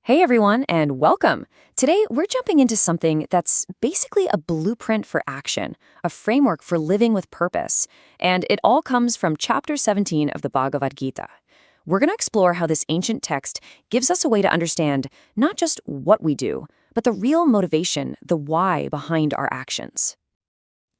Hey everyone, and welcome. Today, we're jumping into something that's basically a blueprint for action, a framework for living with purpose, and it all comes from chapter 17 of the Bhagavad Gita. We're going to explore how this ancient text gives us a way to understand not just what we do, but the real motivation, the why behind our actions.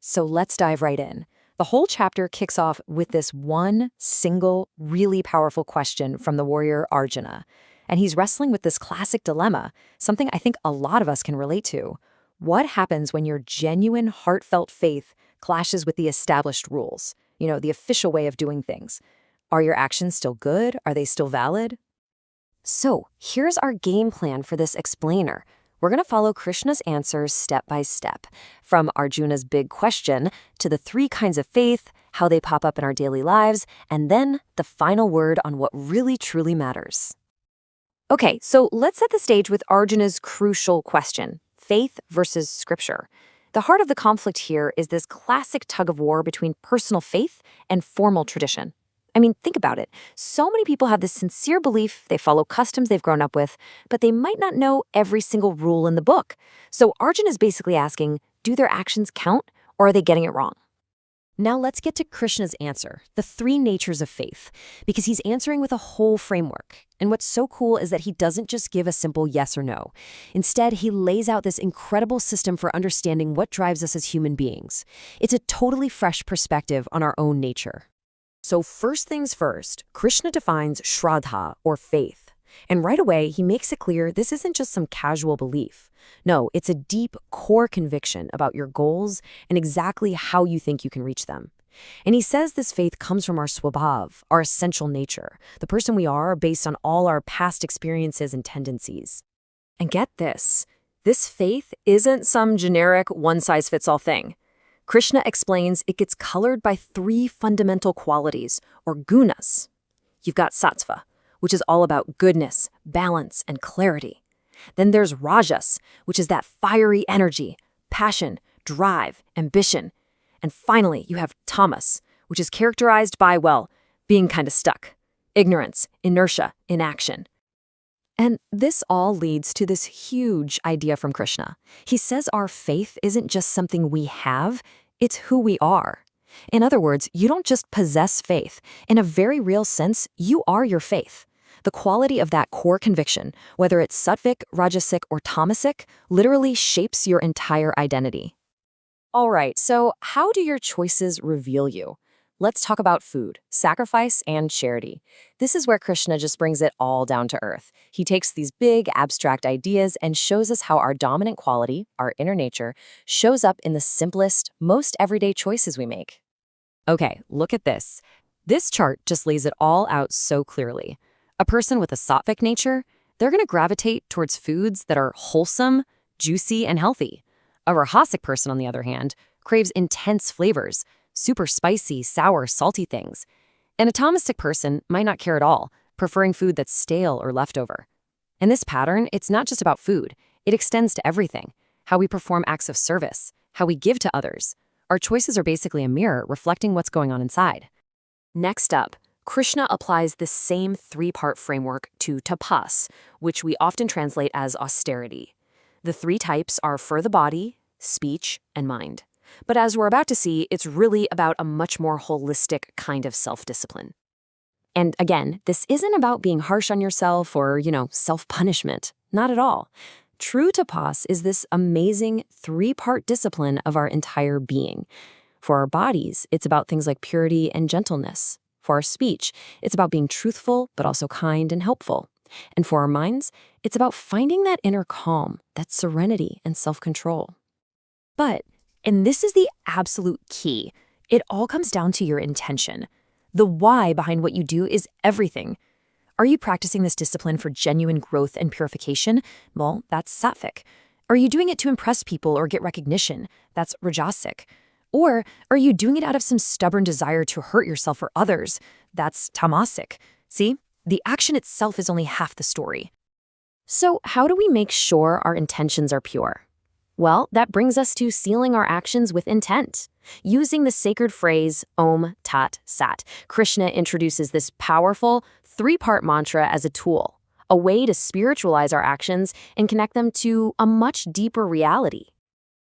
So let's dive right in. The whole chapter kicks off with this one single, really powerful question from the warrior Arjuna. And he's wrestling with this classic dilemma, something I think a lot of us can relate to. What happens when your genuine, heartfelt faith clashes with the established rules? The official way of doing things. Are your actions still good? Are they still valid? So, here's our game plan for this explainer. We're going to follow Krishna's answers step by step, from Arjuna's big question to the three kinds of faith, how they pop up in our daily lives, and then the final word on what really truly matters. Okay, so let's set the stage with Arjuna's crucial question, faith versus scripture. The heart of the conflict here is this classic tug-of-war between personal faith and formal tradition. I mean, think about it. So many people have this sincere belief, they follow customs they've grown up with, but they might not know every single rule in the book. So Arjuna is basically asking, do their actions count, or are they getting it wrong? Now let's get to Krishna's answer, the three natures of faith, because he's answering with a whole framework. And what's so cool is that he doesn't just give a simple yes or no. Instead, he lays out this incredible system for understanding what drives us as human beings. It's a totally fresh perspective on our own nature. So first things first, Krishna defines Shraddha, or faith. And right away, he makes it clear this isn't just some casual belief. No, it's a deep, core conviction about your goals and exactly how you think you can reach them. And he says this faith comes from our swabhav, our essential nature, the person we are based on all our past experiences and tendencies. And get this faith isn't some generic one-size-fits-all thing. Krishna explains it gets colored by three fundamental qualities, or gunas. You've got sattva, which is all about goodness, balance, and clarity. Then there's rajas, which is that fiery energy, passion, drive, ambition. And finally, you have tamas, which is characterized by, being kind of stuck. Ignorance, inertia, inaction. And this all leads to this huge idea from Krishna. He says our faith isn't just something we have, it's who we are. In other words, you don't just possess faith. In a very real sense, you are your faith. The quality of that core conviction, whether it's sattvic, rajasic, or tamasic, literally shapes your entire identity. All right, so how do your choices reveal you? Let's talk about food, sacrifice, and charity. This is where Krishna just brings it all down to earth. He takes these big, abstract ideas and shows us how our dominant quality, our inner nature, shows up in the simplest, most everyday choices we make. Okay, look at this. This chart just lays it all out so clearly. A person with a sattvic nature, they're going to gravitate towards foods that are wholesome, juicy, and healthy. A rajasic person, on the other hand, craves intense flavors, super spicy, sour, salty things. And a tamasic person might not care at all, preferring food that's stale or leftover. In this pattern, it's not just about food. It extends to everything. How we perform acts of service, how we give to others. Our choices are basically a mirror reflecting what's going on inside. Next up, Krishna applies this same three-part framework to tapas, which we often translate as austerity. The three types are for the body, speech, and mind. But as we're about to see, it's really about a much more holistic kind of self-discipline. And again, this isn't about being harsh on yourself or, self-punishment. Not at all. True tapas is this amazing three-part discipline of our entire being. For our bodies, it's about things like purity and gentleness. For our speech, it's about being truthful, but also kind and helpful. And for our minds, it's about finding that inner calm, that serenity and self-control. And this is the absolute key, it all comes down to your intention. The why behind what you do is everything. Are you practicing this discipline for genuine growth and purification? Well, that's sattvic. Are you doing it to impress people or get recognition? That's rajasic. Or are you doing it out of some stubborn desire to hurt yourself or others? That's tamasic. See, the action itself is only half the story. So how do we make sure our intentions are pure? Well, that brings us to sealing our actions with intent. Using the sacred phrase Om Tat Sat, Krishna introduces this powerful three-part mantra as a tool, a way to spiritualize our actions and connect them to a much deeper reality.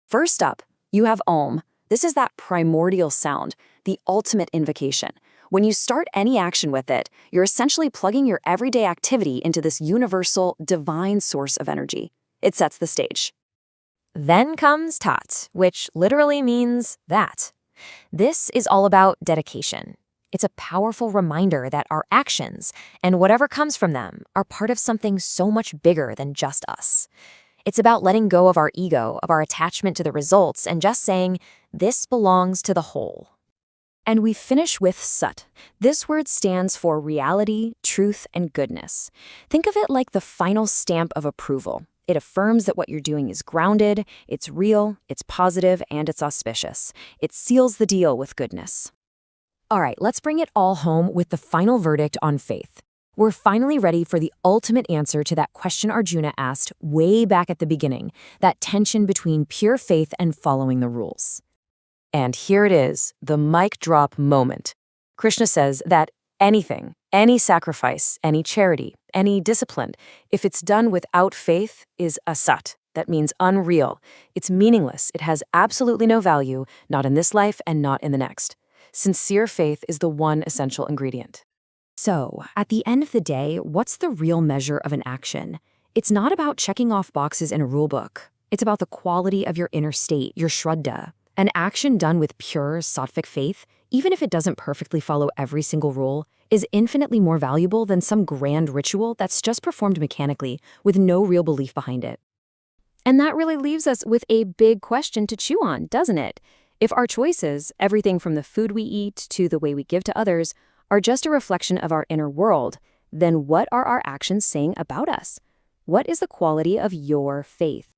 First up, you have Om. This is that primordial sound, the ultimate invocation. When you start any action with it, you're essentially plugging your everyday activity into this universal, divine source of energy. It sets the stage. Then comes Tat, which literally means that. This is all about dedication. It's a powerful reminder that our actions, and whatever comes from them, are part of something so much bigger than just us. It's about letting go of our ego, of our attachment to the results, and just saying, this belongs to the whole. And we finish with Sat. This word stands for reality, truth, and goodness. Think of it like the final stamp of approval. It affirms that what you're doing is grounded, it's real, it's positive, and it's auspicious. It seals the deal with goodness. All right, let's bring it all home with the final verdict on faith. We're finally ready for the ultimate answer to that question Arjuna asked way back at the beginning, that tension between pure faith and following the rules. And here it is, the mic drop moment. Krishna says that anything, any sacrifice, any charity, any discipline, if it's done without faith, is asat. That means unreal. It's meaningless. It has absolutely no value, not in this life and not in the next. Sincere faith is the one essential ingredient. So, at the end of the day, what's the real measure of an action? It's not about checking off boxes in a rule book. It's about the quality of your inner state, your shraddha. An action done with pure, sattvic faith, even if it doesn't perfectly follow every single rule, is infinitely more valuable than some grand ritual that's just performed mechanically with no real belief behind it. And that really leaves us with a big question to chew on, doesn't it? If our choices, everything from the food we eat to the way we give to others, are just a reflection of our inner world, then what are our actions saying about us? What is the quality of your faith?